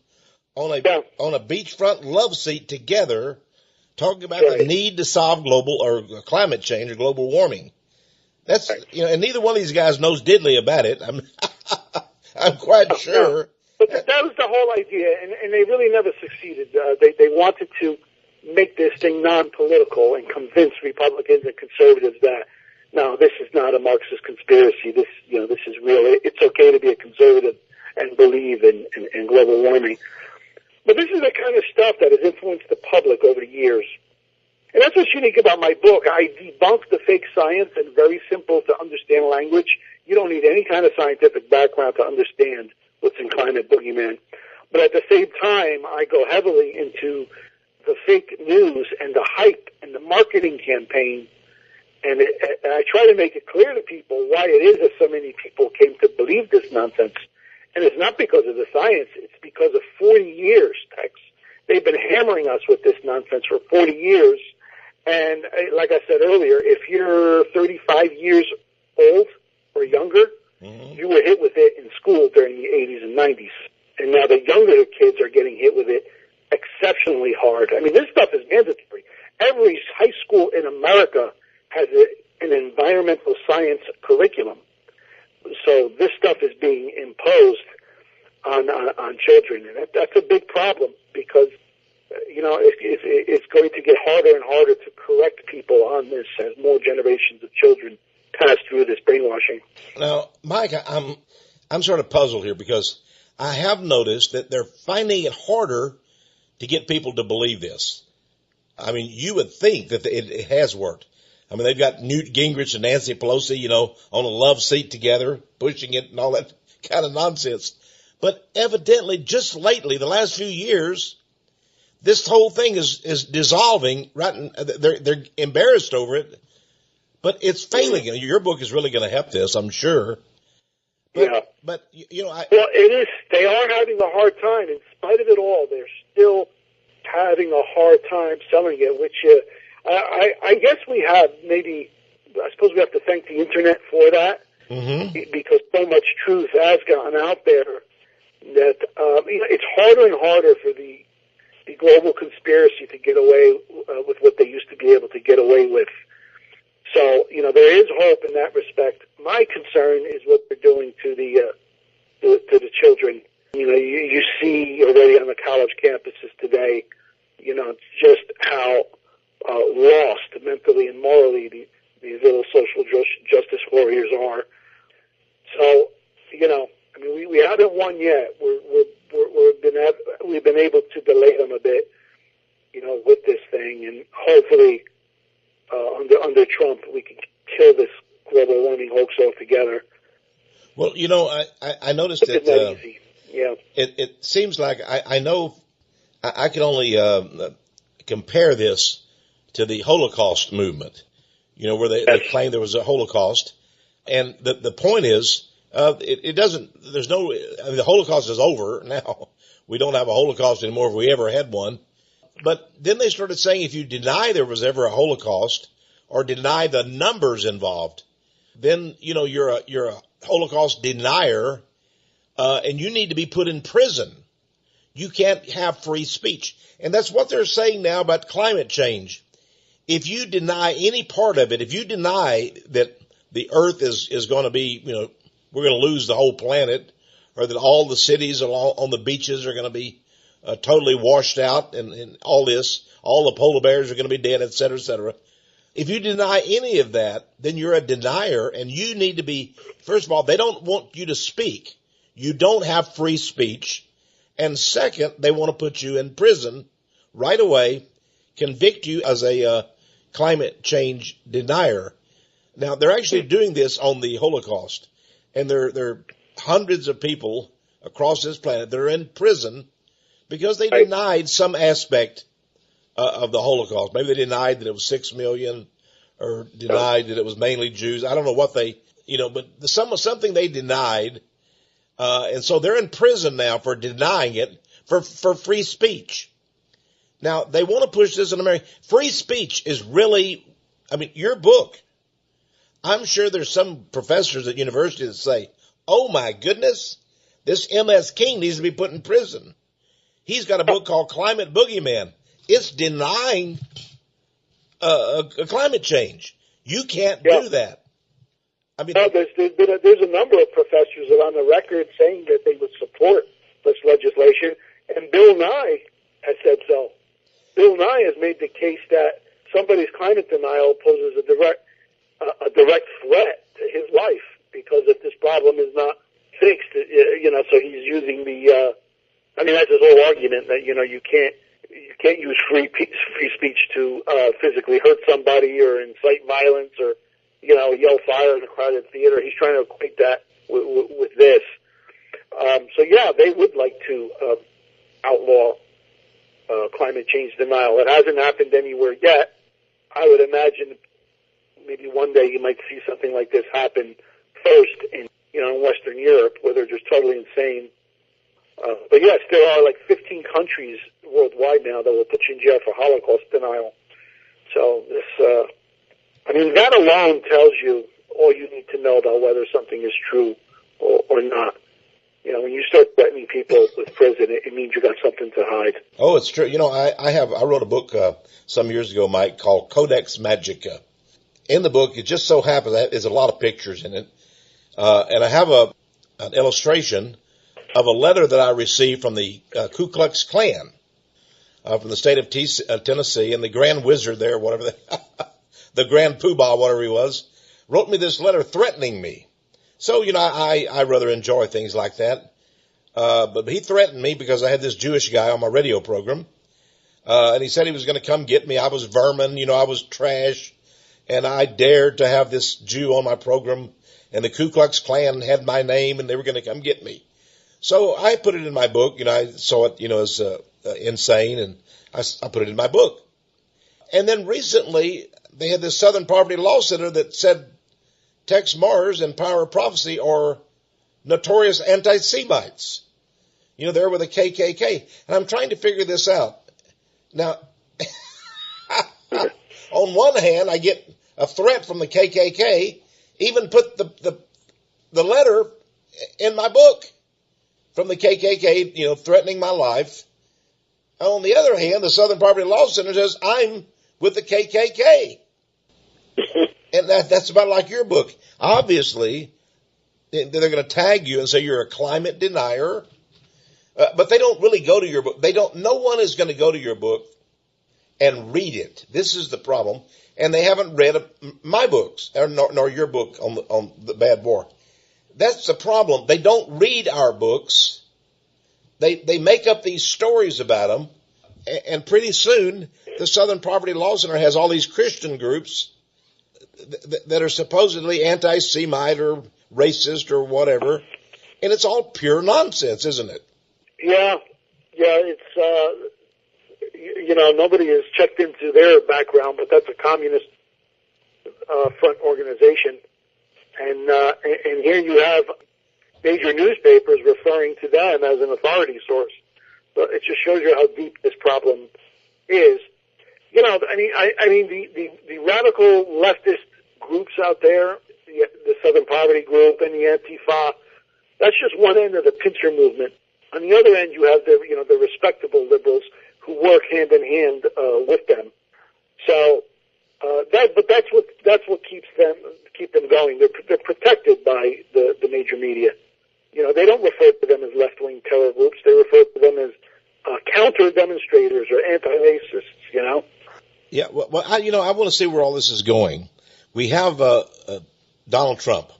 on a beachfront love seat together, talking about the need to solve global or climate change or global warming. That's and neither one of these guys knows diddly about it. I'm quite sure. No. But that was the whole idea, and they really never succeeded. They wanted to make this thing non-political and convince Republicans and conservatives that no, this is not a Marxist conspiracy. This is real. It's okay to be a conservative and believe in global warming. But this is the kind of stuff that has influenced the public over the years. And that's what's unique about my book. I debunk the fake science in very simple to understand language. You don't need any kind of scientific background to understand what's in climate boogeyman. But at the same time, I go heavily into the fake news and the hype and the marketing campaign. And I try to make it clear to people why it is that so many people came to believe this nonsense. And it's not because of the science. It's because of 40 years, Tex. They've been hammering us with this nonsense for 40 years. And like I said earlier, if you're 35 years old or younger, you were hit with it in school during the 80s and 90s. And now the younger kids are getting hit with it exceptionally hard. I mean, this stuff is mandatory. Every high school in America has an environmental science curriculum. So this stuff is being imposed on children. And that's a big problem because, it's going to get harder and harder to correct people on this as more generations of children pass through this brainwashing. Now, Mike, I'm sort of puzzled here because I have noticed that they're finding it harder to get people to believe this. I mean, you would think that it has worked. I mean, they've got Newt Gingrich and Nancy Pelosi, on a love seat together, pushing it and all that kind of nonsense. But evidently, just lately, the last few years, this whole thing is dissolving. Right, they're embarrassed over it, but it's failing. Your book is really going to help this, I'm sure. But well, it is. They are having a hard time. In spite of it all, they're still having a hard time selling it. Which I guess we have maybe. I suppose we have to thank the internet for that, because so much truth has gotten out there that it's harder and harder for the global conspiracy to get away with what they used to be able to get away with. So, there is hope in that respect. My concern is what they're doing to the children. You see already on the college campuses today, just how lost mentally and morally these little social justice warriors are. So, we haven't won yet. We've been able to delay them a bit, with this thing, and hopefully, under Trump, we can kill this global warming hoax altogether. Well, I noticed that easy. Yeah. It seems like I know I can only compare this to the Holocaust movement, where they claim there was a Holocaust. And the point is, it doesn't, the Holocaust is over now. We don't have a Holocaust anymore if we ever had one. But then they started saying if you deny there was ever a Holocaust or deny the numbers involved, then, you're a Holocaust denier, and you need to be put in prison. You can't have free speech. And that's what they're saying now about climate change. If you deny any part of it, if you deny that the earth is going to be, we're going to lose the whole planet, or that all the cities on the beaches are going to be totally washed out, and all the polar bears are going to be dead, et cetera, et cetera. If you deny any of that, then you're a denier, and you need to be, first of all, they don't want you to speak. You don't have free speech. And second, they want to put you in prison right away, convict you as a climate change denier. Now, they're actually doing this on the Holocaust, and there are hundreds of people across this planet that are in prison because they denied some aspect of the Holocaust. Maybe they denied that it was 6 million, or denied that it was mainly Jews. I don't know what they, but something they denied. And so they're in prison now for denying it for free speech. Now, they want to push this in America. Free speech is really, your book. I'm sure there's some professors at universities that say, oh my goodness, this M.S. King needs to be put in prison. He's got a book called Climate Boogeyman. It's denying climate change. You can't do that. There's a number of professors that are on the record saying that they would support this legislation, and Bill Nye has said so. Bill Nye has made the case that somebody's climate denial poses a direct threat to his life, because if this problem is not fixed, so he's using that's his whole argument that, you can't use free speech to physically hurt somebody or incite violence or, yell fire in a crowded theater. He's trying to equate that with this. They would like to outlaw climate change denial. It hasn't happened anywhere yet. I would imagine maybe one day you might see something like this happen first in Western Europe, where they're just totally insane. But yes, there are like 15 countries worldwide now that will put you in jail for Holocaust denial. So this, that alone tells you all you need to know about whether something is true or not. When you start threatening people with prison, it means you got something to hide. Oh, it's true. I wrote a book some years ago, Mike, called Codex Magica. In the book, it just so happens that there's a lot of pictures in it, and I have an illustration of a letter that I received from the Ku Klux Klan from the state of Tennessee, and the Grand Wizard there, whatever the Grand Poobah, whatever he was, wrote me this letter threatening me. So, I rather enjoy things like that. But he threatened me because I had this Jewish guy on my radio program. And he said he was going to come get me. I was vermin, I was trash. And I dared to have this Jew on my program. And the Ku Klux Klan had my name, and they were going to come get me. So I put it in my book. I saw it, as insane, and I put it in my book. And then recently, they had this Southern Poverty Law Center that said Texe Marrs and Power of Prophecy are notorious anti-Semites. You know, they're with the KKK. And I'm trying to figure this out. Now, on one hand, I get a threat from the KKK, even put the letter in my book from the KKK, you know, threatening my life. On the other hand, the Southern Poverty Law Center says I'm with the KKK. And that's about like your book. Obviously, they're going to tag you and say you're a climate denier. But they don't really go to your book. No one is going to go to your book and read it. This is the problem. And they haven't read my books, nor your book on the bad war. That's the problem. They don't read our books. They make up these stories about them. And pretty soon, the Southern Poverty Law Center has all these Christian groups that are supposedly anti-Semite or racist or whatever. And it's all pure nonsense, isn't it? Yeah, it's, you know, nobody has checked into their background, but that's a communist front organization. And here you have major newspapers referring to them as an authority source. So it just shows you how deep this problem is. You know, I mean, the radical leftist groups out there, the Southern Poverty Group and the Antifa, that's just one end of the pincer movement. On the other end, you have the respectable liberals who work hand in hand with them. So but that's what keep them going. They're protected by the major media. You know, they don't refer to them as left-wing terror groups. They refer to them as counter-demonstrators or anti-racists. You know. Yeah. Well, I want to see where all this is going. We have Donald Trump.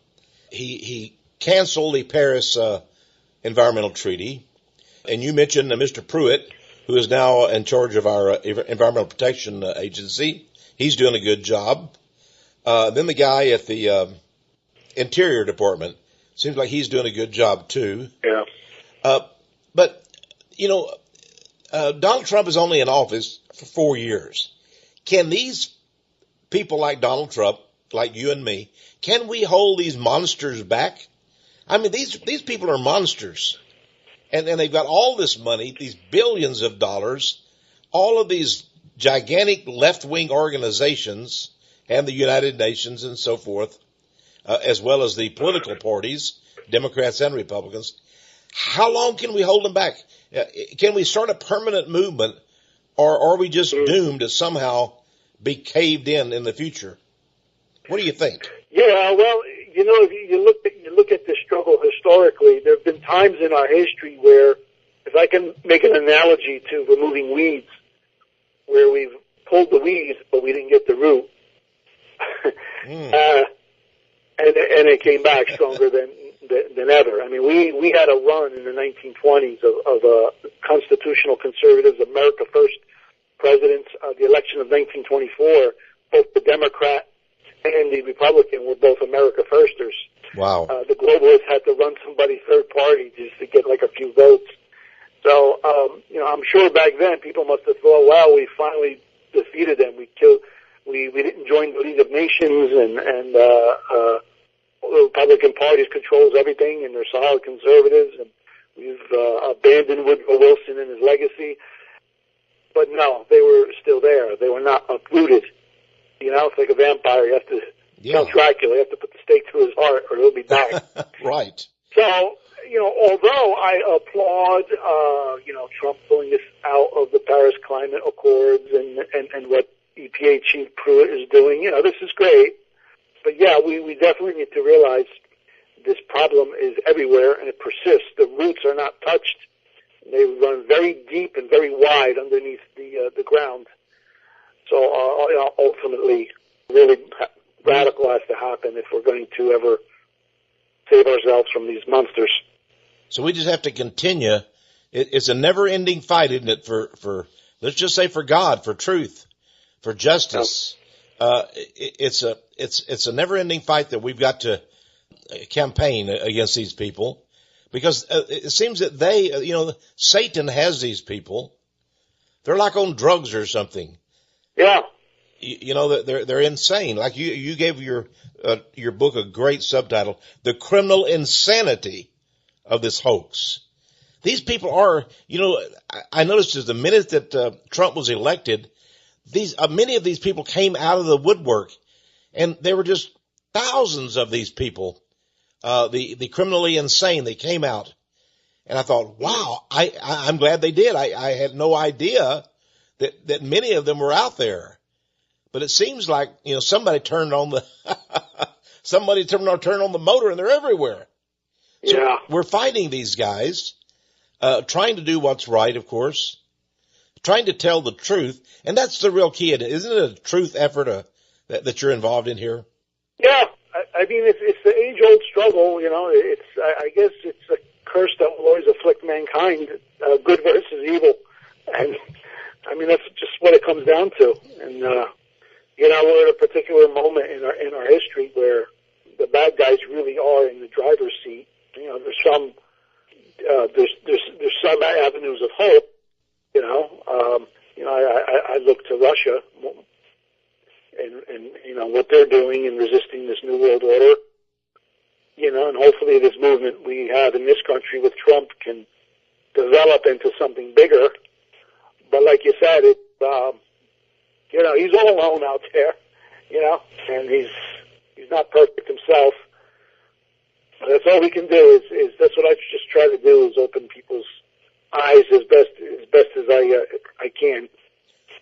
He canceled the Paris Environmental Treaty, and you mentioned Mr. Pruitt, who is now in charge of our Environmental Protection Agency. He's doing a good job. Then the guy at the Interior Department seems like he's doing a good job too. Yeah. But you know, Donald Trump is only in office for 4 years. Can these people like Donald Trump, like you and me, can we hold these monsters back? I mean, these people are monsters. And they've got all this money, these billions of dollars, all of these gigantic left-wing organizations and the United Nations and so forth, as well as the political parties, Democrats and Republicans. How long can we hold them back? Can we start a permanent movement, or are we just doomed to somehow be caved in the future? What do you think? Yeah, well, you know, if you look at the struggle historically, there have been times in our history where, if I can make an analogy to removing weeds, where we've pulled the weeds but we didn't get the root, and it came back stronger than ever. I mean, we had a run in the 1920s of constitutional conservatives, America First presidents. The election of 1924, both the Democrat and the Republican were both America Firsters. Wow. The globalists had to run somebody third party just to get like a few votes. So, you know, I'm sure back then people must have thought, wow, we finally defeated them. We didn't join the League of Nations, and the Republican Party controls everything, and they're solid conservatives, and we've abandoned Woodrow Wilson and his legacy. But no, they were still there. They were not uprooted. You know, it's like a vampire. You have to, Count Dracula, you have to put the stake through his heart or he'll be back. Right. So, you know, although I applaud, you know, Trump pulling this out of the Paris Climate Accords and what EPA Chief Pruitt is doing, you know, this is great. But yeah, we definitely need to realize this problem is everywhere and it persists. The roots are not touched. They run very deep and very wide underneath the ground. So, you know, ultimately, really radical has to happen if we're going to ever save ourselves from these monsters. So we just have to continue. It's a never-ending fight, isn't it? For let's just say for God, for truth, for justice. It's a never-ending fight that we've got to campaign against these people, because it seems that they, you know, Satan has these people, they're like on drugs or something. Yeah. You know, they're insane. Like you gave your book a great subtitle, The Criminal Insanity of This Hoax. These people are, you know, I noticed as the minute that Trump was elected, many of these people came out of the woodwork, and there were just thousands of these people, the criminally insane. They came out, and I thought, wow, I'm glad they did. I had no idea that many of them were out there. But it seems like, you know, somebody turned on the motor, and they're everywhere. So Yeah. we're fighting these guys, trying to do what's right, of course, trying to tell the truth, and that's the real key. Isn't it a truth effort that you're involved in here? Yeah. I mean, it's the age-old struggle. You know, I guess it's a curse that will always afflict mankind, good versus evil, and I mean that's just what it comes down to. And you know, we're at a particular moment in our history where the bad guys really are in the driver's seat. You know, there's some avenues of hope. You know, I look to Russia and you know what they're doing in resisting this new world order. You know, and hopefully this movement we have in this country with Trump can develop into something bigger. But like you said, you know, he's all alone out there, you know, and he's not perfect himself. But that's all we can do is that's what I just try to do is open people's eyes as best as I can.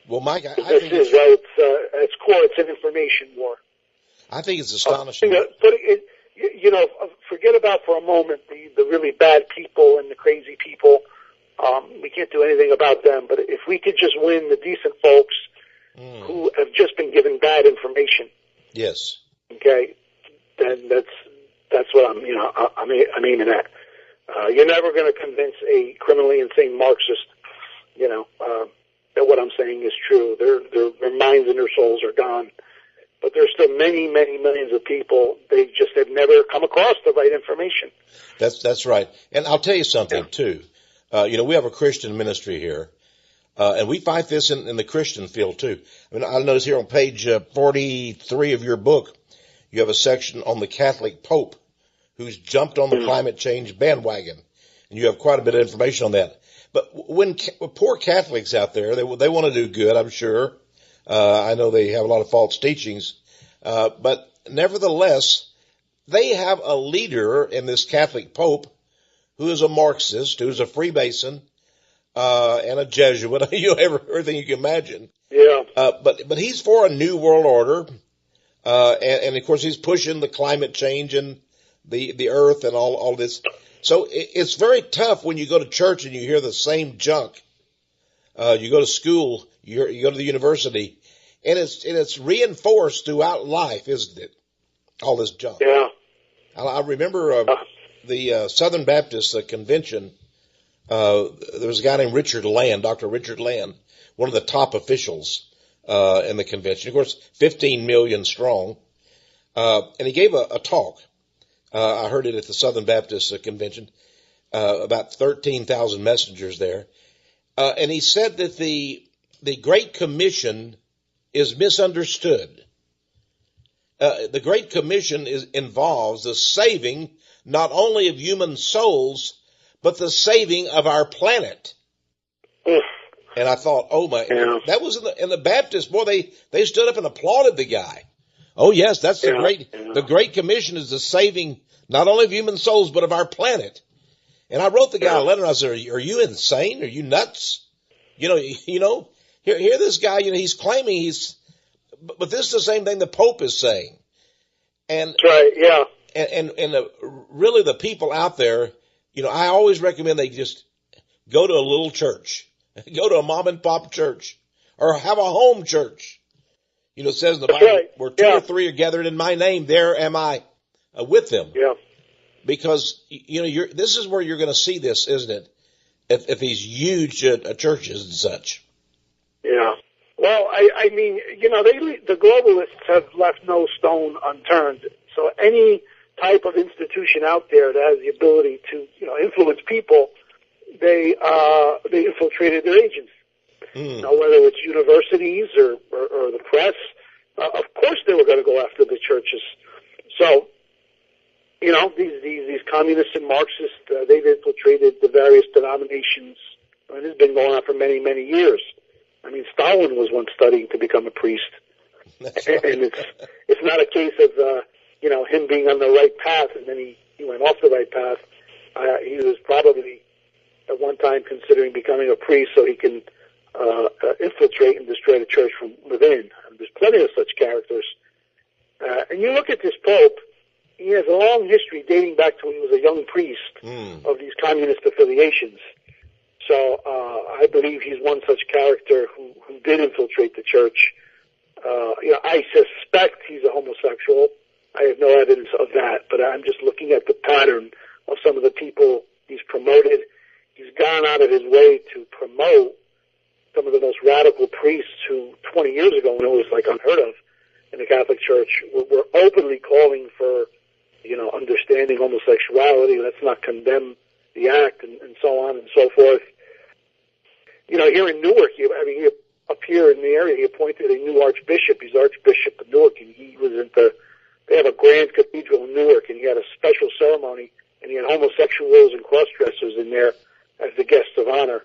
Well, Mike, I this think is its core. It's an information war. I think it's astonishing. But you know, forget about for a moment the really bad people and the crazy people. We can't do anything about them. But if we could just win the decent folks who have just been given bad information, yes, okay, then that's what I'm aiming at. You're never going to convince a criminally insane Marxist, you know, that what I'm saying is true. Their minds and their souls are gone. But there's still many, many millions of people. They just have never come across the right information. That's right. And I'll tell you something too. You know, we have a Christian ministry here, and we fight this in the Christian field too. I mean, I notice here on page 43 of your book, you have a section on the Catholic Pope who's jumped on the climate change bandwagon, and you have quite a bit of information on that. But when poor Catholics out there, they want to do good, I'm sure. I know they have a lot of false teachings, but nevertheless, they have a leader in this Catholic Pope who is a Marxist, who's a Freemason, and a Jesuit, everything you can imagine. Yeah. But he's for a new world order, and of course he's pushing the climate change and the earth and all this. So it's very tough when you go to church and you hear the same junk. You go to school, you go to the university, and it's reinforced throughout life, isn't it? All this junk. Yeah. I remember the Southern Baptist Convention. There was a guy named Richard Land, Dr. Richard Land, one of the top officials in the convention. Of course, 15 million strong, and he gave a talk. I heard it at the Southern Baptist Convention. About 13,000 messengers there. And he said that the Great Commission is misunderstood. The Great Commission involves the saving not only of human souls, but the saving of our planet. And I thought, oh my, that was in the Baptists, boy, they stood up and applauded the guy. Oh yes, that's the Great Commission is the saving not only of human souls, but of our planet. And I wrote the guy a letter. I said, "Are you insane? Are you nuts? You know, here this guy, you know, he's claiming but this is the same thing the Pope is saying." And that's right, yeah. And really the people out there, you know, I always recommend they just go to a little church, go to a mom and pop church, or have a home church. You know, it says in the Bible, where two or three are gathered in my name, there am I with them. Yeah. Because, you know, this is where you're going to see this, isn't it? At these huge churches and such. Yeah. Well, I mean, you know, the globalists have left no stone unturned. So any type of institution out there that has the ability to, you know, influence people, they infiltrated their agents. Now, whether it's universities or the press, of course they were going to go after the churches. So, you know, these communists and Marxists, they've infiltrated the various denominations, and it's been going on for many, many years. I mean, Stalin was once studying to become a priest. Right. And it's not a case of, you know, him being on the right path and then he went off the right path. He was probably at one time considering becoming a priest so he can infiltrate and destroy the church from within. And there's plenty of such characters. And you look at this Pope, he has a long history dating back to when he was a young priest of these communist affiliations. So I believe he's one such character who did infiltrate the church. You know, I suspect he's a homosexual. I have no evidence of that, but I'm just looking at the pattern of some of the people he's promoted. He's gone out of his way to promote some of the most radical priests who 20 years ago, when it was like unheard of in the Catholic Church, were openly calling for, you know, understanding homosexuality. Let's not condemn the act, and so on and so forth. You know, here in Newark, up here in the area, he appointed a new archbishop. He's Archbishop of Newark, and he was they have a grand cathedral in Newark, and he had a special ceremony, and he had homosexuals and cross-dressers in there as the guests of honor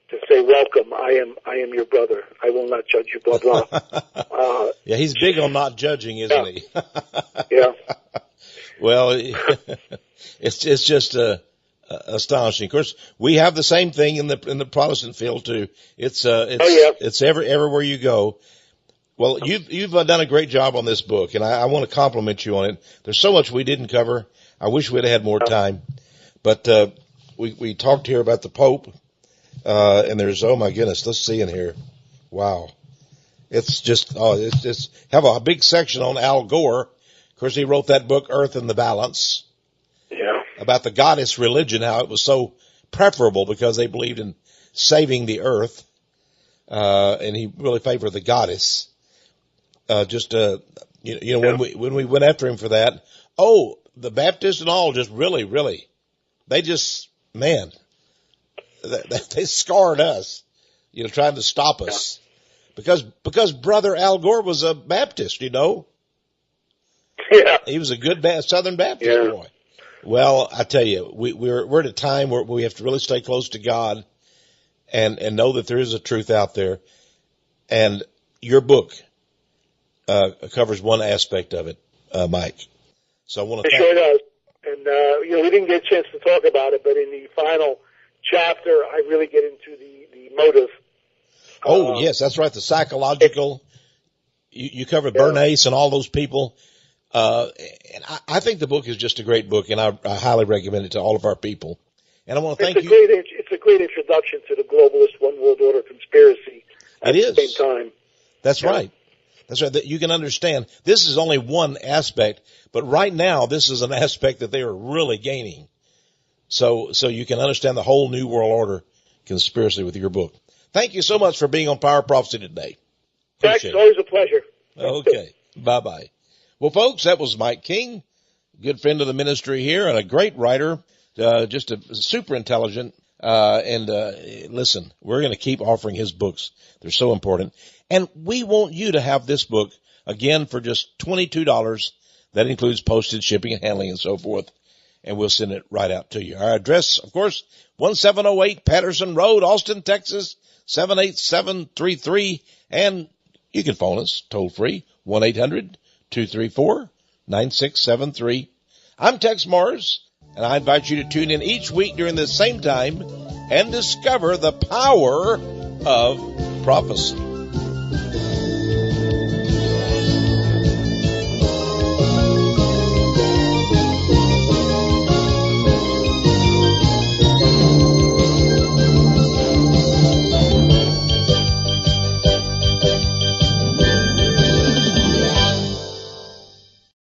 to say, welcome, I am your brother. I will not judge you, blah, blah. Yeah, he's big on not judging, isn't he? Yeah. Well, it's just astonishing. Of course, we have the same thing in the Protestant field too. It's everywhere you go. Well, you've done a great job on this book, and I want to compliment you on it. There's so much we didn't cover. I wish we'd had more time, but we talked here about the Pope, and there's, oh my goodness, let's see in here. Wow, it's just have a big section on Al Gore. Of course, he wrote that book, Earth in the Balance. Yeah. About the goddess religion, how it was so preferable because they believed in saving the earth, and he really favored the goddess. When we went after him for that, the Baptists and all just really, they just, man, they scarred us, you know, trying to stop us, because Brother Al Gore was a Baptist, you know. Yeah. He was a good Southern Baptist boy. Well, I tell you, we're at a time where we have to really stay close to God and know that there is a truth out there. And your book covers one aspect of it, Mike. So I want to. It sure does. And you know, we didn't get a chance to talk about it, but in the final chapter, I really get into the motive. Oh yes, that's right. The psychological. You covered Bernays and all those people. And I think the book is just a great book, and I highly recommend it to all of our people. And I want to thank you. It's a great introduction to the globalist one world order conspiracy at the same time. That's right. That's right. That you can understand. This is only one aspect, but right now this is an aspect that they are really gaining. So you can understand the whole New World Order conspiracy with your book. Thank you so much for being on Power Prophecy today. Jack, it's always a pleasure. Okay. Bye-bye. Well, folks, that was Mike King, good friend of the ministry here and a great writer, just a super intelligent. Listen, we're going to keep offering his books. They're so important. And we want you to have this book, again, for just $22. That includes postage, shipping, and handling, and so forth. And we'll send it right out to you. Our address, of course, 1708 Patterson Road, Austin, Texas, 78733. And you can phone us toll free, 1-800-234-9673. I'm Texe Marrs, and I invite you to tune in each week during the same time and discover the power of prophecy.